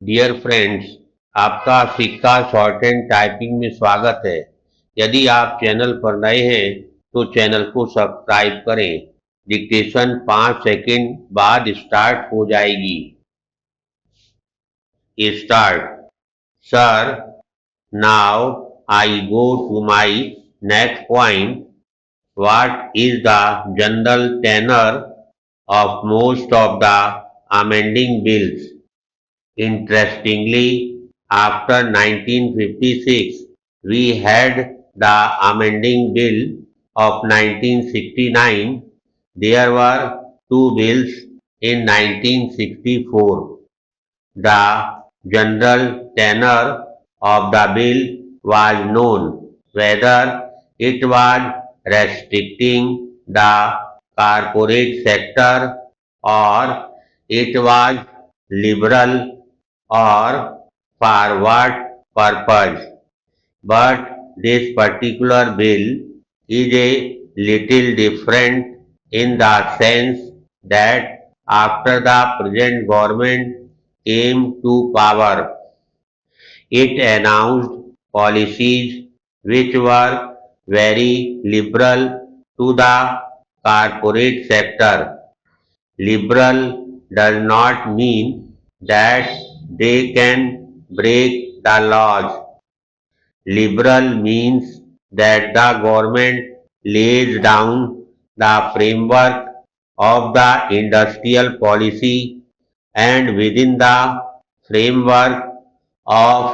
Dear friends, आपका सिक्का short hand typing में स्वागत है। यदि आप चैनल पर नए हैं तो चैनल को सब्सक्राइब करें। डिक्टेशन 5 सेकंड बाद स्टार्ट हो जाएगी। Start. Sir, now I go to my next point. What is the general tenor of most of the amending bills? Interestingly, after 1956, we had the amending bill of 1969. There were two bills in 1964. The general tenor of the bill was known, whether it was restricting the corporate sector or it was liberal or for what purpose. But this particular bill is a little different in the sense that after the present government came to power, it announced policies which were very liberal to the corporate sector. Liberal does not mean that they can break the laws. Liberal means that the government lays down the framework of the industrial policy, and within the framework of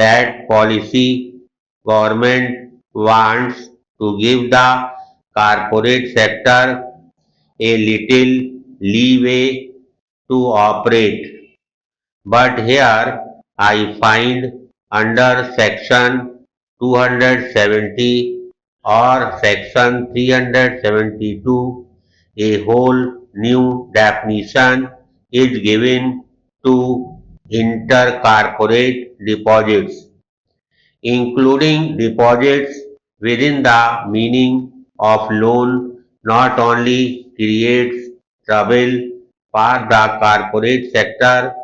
that policy, government wants to give the corporate sector a little leeway to operate. But here I find under section 270 or section 372 a whole new definition is given to intercorporate deposits, including deposits within the meaning of loan, not only creates trouble for the corporate sector,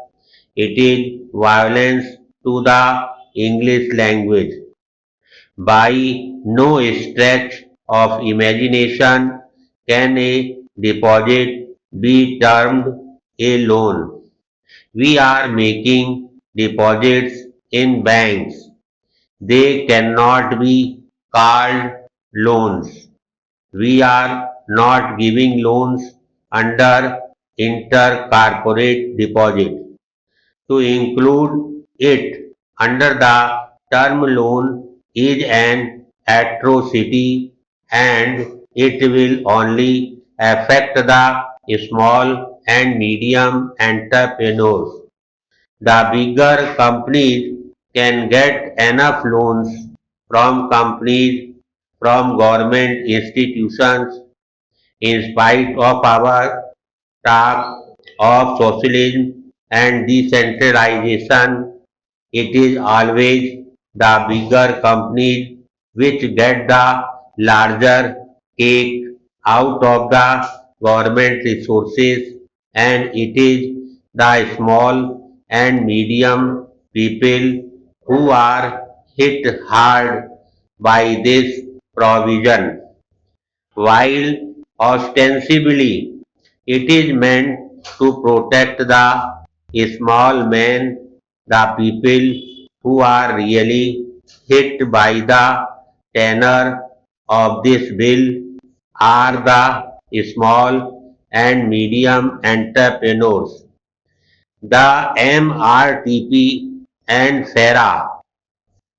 it is violence to the English language. By no stretch of imagination can a deposit be termed a loan. We are making deposits in banks. They cannot be called loans. We are not giving loans under intercorporate deposit. To include it under the term loan is an atrocity, and it will only affect the small and medium entrepreneurs. The bigger companies can get enough loans from companies, from government institutions. In spite of our talk of socialism and decentralization, it is always the bigger companies which get the larger cake out of the government resources, and it is the small and medium people who are hit hard by this provision. While ostensibly it is meant to protect the small man, the people who are really hit by the tenor of this bill are the small and medium entrepreneurs. The MRTP and FERA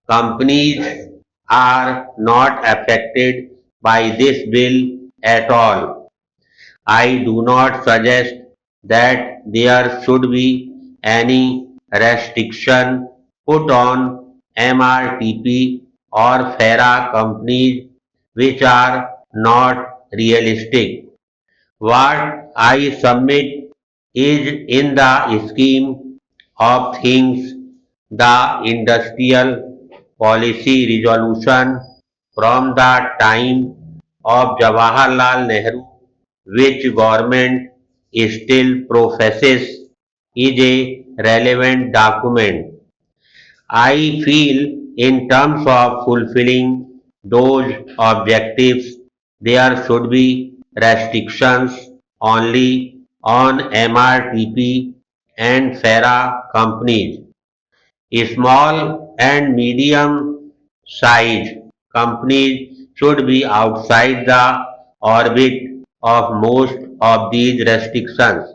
companies are not affected by this bill at all. I do not suggest that there should be any restriction put on MRTP or FERA companies which are not realistic. What I submit is, in the scheme of things, the industrial policy resolution from the time of Jawaharlal Nehru, which government still professes, is a relevant document. I feel in terms of fulfilling those objectives, there should be restrictions only on MRTP and FERA companies. Small and medium sized companies should be outside the orbit of most of these restrictions.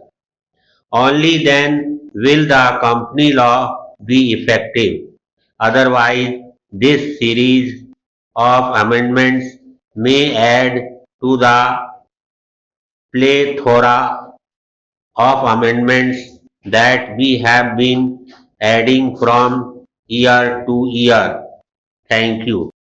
Only then will the company law be effective. Otherwise, this series of amendments may add to the plethora of amendments that we have been adding from year to year. Thank you.